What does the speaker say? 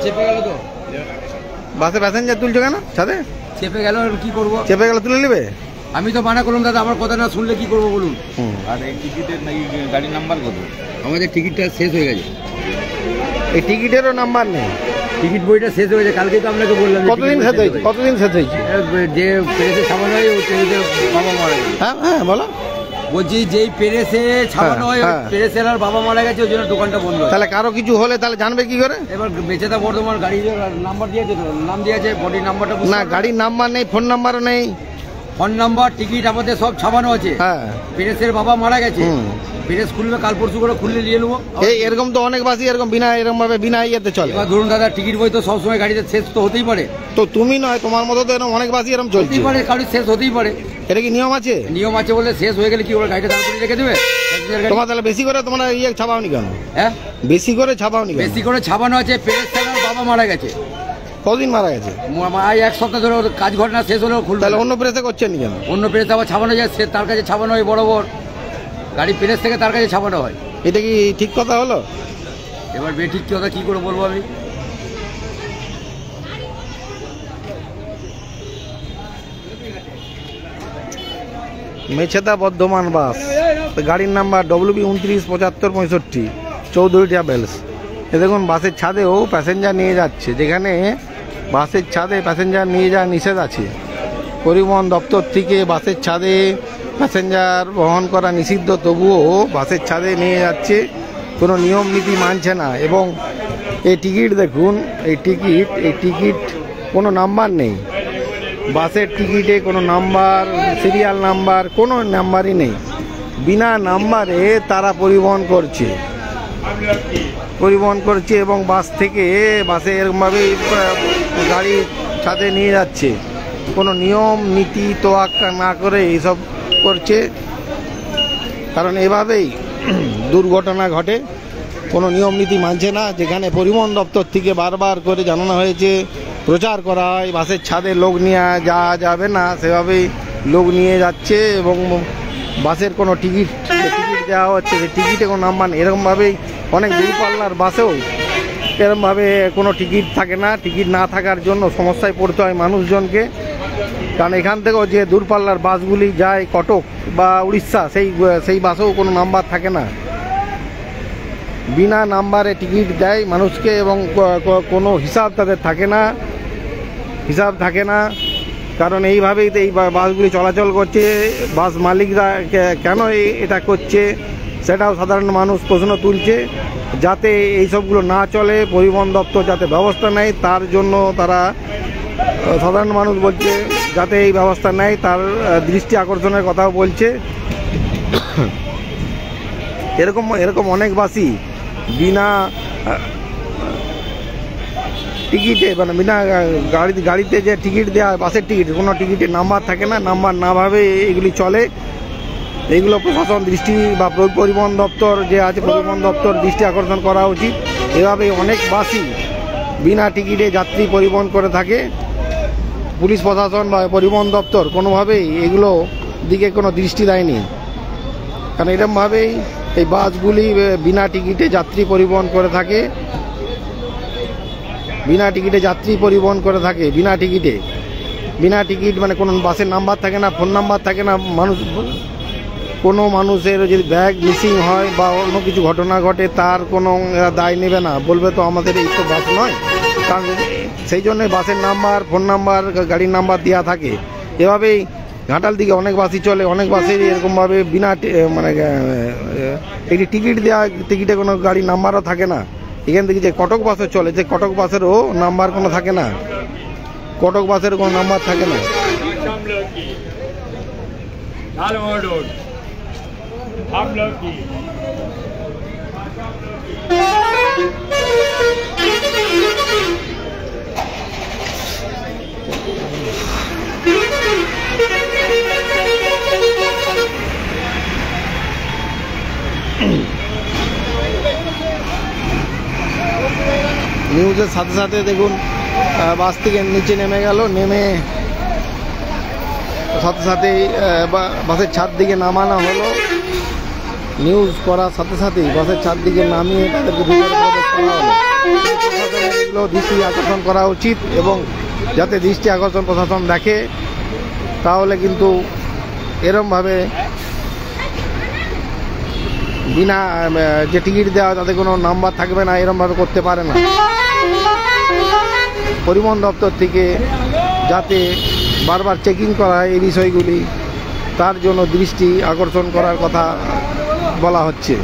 চেপে গেল তো, বাসে প্যাসেঞ্জার তুলছো কেন? ছাদে চেপে গেল, কি করবো? চেপে গেলে তুলে নেবে? আমি তো মানা করলাম দাদা, আমার কথা না শুনলে কি করবো বলুন? আর এই টিকিটের নাকি গাড়ির নাম্বার কত? আমাদের টিকিটটা শেষ হয়ে গেছে। এই টিকিটেরও নাম্বার নেই? টিকিট বইটা শেষ হয়ে গেছে, কালকে তো আপনাকে বললাম। কতদিন শেষ হয়েছে? কতদিন শেষ হয়েছে? যে পেরেসে ছাপানো হয় ওই পেরেসের বাবা মারা গেছে। হ্যাঁ হ্যাঁ বলো। বলছি যেই পেরেসে ছাপানো হয় পেরেসের আর বাবা মারা গেছে, ওই জন্য দোকানটা বন্ধ। তাহলে কারো কিছু হলে তাহলে জানবে কি করে? এবার বেচেদা বর্ধমান গাড়ির নাম্বার দিয়েছে, তো নাম দিয়েছে, বডির নাম্বারটা না, গাড়ির নাম্বার নেই, ফোন নাম্বারও নেই। ফোন নাম্বার টিকিট আমাদের সব ছাপানো আছে। হ্যাঁ, পেরেসের বাবা মারা গেছে, পেরেস খুলবে, কাল পরশু করে খুললে নিয়ে নেবো। এই এরকম তো অনেক বাসই এরকম বিনা এরকম ভাবে বিনা ইয়েতে চলে। এবার ধরুন দাদা, টিকিট বই তো সবসময় গাড়িতে শেষ তো হতেই পারে। তো তুমি নয়, তোমার মতো তো এরকম অনেক বাসই এরকম চলছে। হতেই পারে, কারোর শেষ হতেই পারে। এটা কি নিয়ম আছে? নিয়ম আছে বলে শেষ হয়ে গেলে কি ওরা গাড়িটা দাঁড় করে রেখে দেবে? তোমার তাহলে বেশি করে তোমরা ইয়ে ছাপাওনি কেন? হ্যাঁ, বেশি করে ছাপাওনি কেন? বেশি করে ছাপানো আছে। পেরেস ছাড়ার বাবা মারা গেছে। কদিন মারা গেছে? এক সপ্তাহ ধরে কাজ ঘটনা শেষ হলেও খুলবে। তাহলে অন্য প্রেসে করছেন কেন? অন্য প্রেস আবার ছাপানো যায়, সে তার কাছে ছাপানো হয় বরাবর। গাড়ি প্রেস থেকে তার কাছে ছাপানো হয়। এটা কি ঠিক কথা হলো? এবার বেঠিক কথা কি করে বলবো আমি? মেছেদা বর্ধমান বাস, গাড়ির নাম্বার WB297565 চৌধুরী ট্রাভেলস। এ দেখুন, বাসের ছাদেও প্যাসেঞ্জার নিয়ে যাচ্ছে, যেখানে বাসের ছাদে প্যাসেঞ্জার নিয়ে যাওয়া নিষেধ আছে। পরিবহন দপ্তর থেকে বাসের ছাদে প্যাসেঞ্জার বহন করা নিষিদ্ধ, তবুও বাসের ছাদে নিয়ে যাচ্ছে, কোনো নিয়ম নীতি মানছে না। এবং এই টিকিট দেখুন, এই টিকিট কোনো নাম্বার নেই। বাসের টিকিটে কোনো নাম্বার, সিরিয়াল নাম্বার, কোনো নাম্বারই নেই। বিনা নাম্বারে তারা পরিবহন করছে এবং বাসে এরকমভাবে গাড়ি ছাদে নিয়ে যাচ্ছে, কোনো নিয়ম নীতি তোয়াক্কা না করে এইসব করছে। কারণ এভাবেই দুর্ঘটনা ঘটে, কোনো নিয়ম নীতি মানছে না। যেখানে পরিবহন দপ্তর থেকে বারবার করে জানানো হয়েছে, প্রচার করা হয় বাসের ছাদে লোক নিয়ে যাওয়া যাবে না, সেভাবেই লোক নিয়ে যাচ্ছে। এবং বাসের কোনো টিকিট দেওয়া হচ্ছে, সেই টিকিটে কোনো নাম্বার নেই। এরকমভাবেই অনেক দূরপাল্লার বাসেও এরকমভাবে কোনো টিকিট থাকে না। টিকিট না থাকার জন্য সমস্যায় পড়তে হয় মানুষজনকে। কারণ এখান থেকেও যে দূরপাল্লার বাসগুলি যায় কটক বা উড়িষ্যা, সেই বাসেও কোনো নাম্বার থাকে না। বিনা নাম্বারে টিকিট দেয় মানুষকে এবং কোনো হিসাব তাদের থাকে না। কারণ এইভাবেই তো এই বাসগুলি চলাচল করছে। বাস মালিকরা কেন এটা করছে সেটাও সাধারণ মানুষ প্রশ্ন তুলছে। যাতে এইসবগুলো না চলে, পরিবহন দপ্তর যাতে ব্যবস্থা নেয়, তার জন্য তারা, সাধারণ মানুষ বলছে যাতে এই ব্যবস্থা নেয়, তার দৃষ্টি আকর্ষণের কথাও বলছে। এরকম অনেক বাসই বিনা টিকিটে, মানে বিনা গাড়িতে যে টিকিট দেওয়া হয়, বাসের টিকিট, কোনো টিকিটে নাম্বার থাকে না। নাম্বার না ভাবে এগুলি চলে। এইগুলো প্রশাসন দৃষ্টি বা পরিবহন দপ্তর যে আছে, পরিবহন দপ্তর দৃষ্টি আকর্ষণ করা উচিত। এভাবে অনেক বাসই বিনা টিকিটে যাত্রী পরিবহন করে থাকে। পুলিশ প্রশাসন বা পরিবহন দপ্তর কোনোভাবেই এগুলো দিকে কোনো দৃষ্টি দেয়নি। কারণ এরকমভাবেই এই বাসগুলি বিনা টিকিটে যাত্রী পরিবহন করে থাকে। বিনা টিকিট মানে কোনো বাসের নাম্বার থাকে না, ফোন নাম্বার থাকে না। কোনো মানুষের যদি ব্যাগ মিসিং হয় বা অন্য কিছু ঘটনা ঘটে, তার কোনো দায় নেবে না, বলবে তো আমাদের এই তো বাস নয়। কারণ সেই জন্যই বাসের নাম্বার, ফোন নাম্বার, গাড়ির নাম্বার দেওয়া থাকে। এভাবেই ঘাটাল দিকে অনেক বাসই চলে, অনেক বাসেরই এরকমভাবে বিনা মানে একটি টিকিটে কোনো গাড়ির নাম্বারও থাকে না। এখান থেকে যে কটক বাসও চলে, যে কটক বাসেরও নাম্বার কোনো থাকে না, কটক বাসের কোনো নাম্বার থাকে না। নিউজের সাথে সাথে দেখুন বাস থেকে নিচে নেমে গেল, নেমে সাথে সাথেই বাসের ছাদ দিকে নামানো হলো। নিউজ করার সাথে সাথেই বাসের চারদিকে নামিয়ে তাদেরকে ভিতরে প্রবেশ করা হলো। প্রশাসনের এগুলো দৃষ্টি আকর্ষণ করা উচিত, এবং যাতে দৃষ্টি আকর্ষণ প্রশাসন দেখে, তাহলে কিন্তু এরমভাবে বিনা যে টিকিট দেওয়া তাতে কোনো নাম্বার থাকবে না, এরমভাবে করতে পারে না। পরিবহন দপ্তর থেকে যাতে বারবার চেকিং করা হয় এই বিষয়গুলি, তার জন্য দৃষ্টি আকর্ষণ করার কথা বলা হচ্ছে।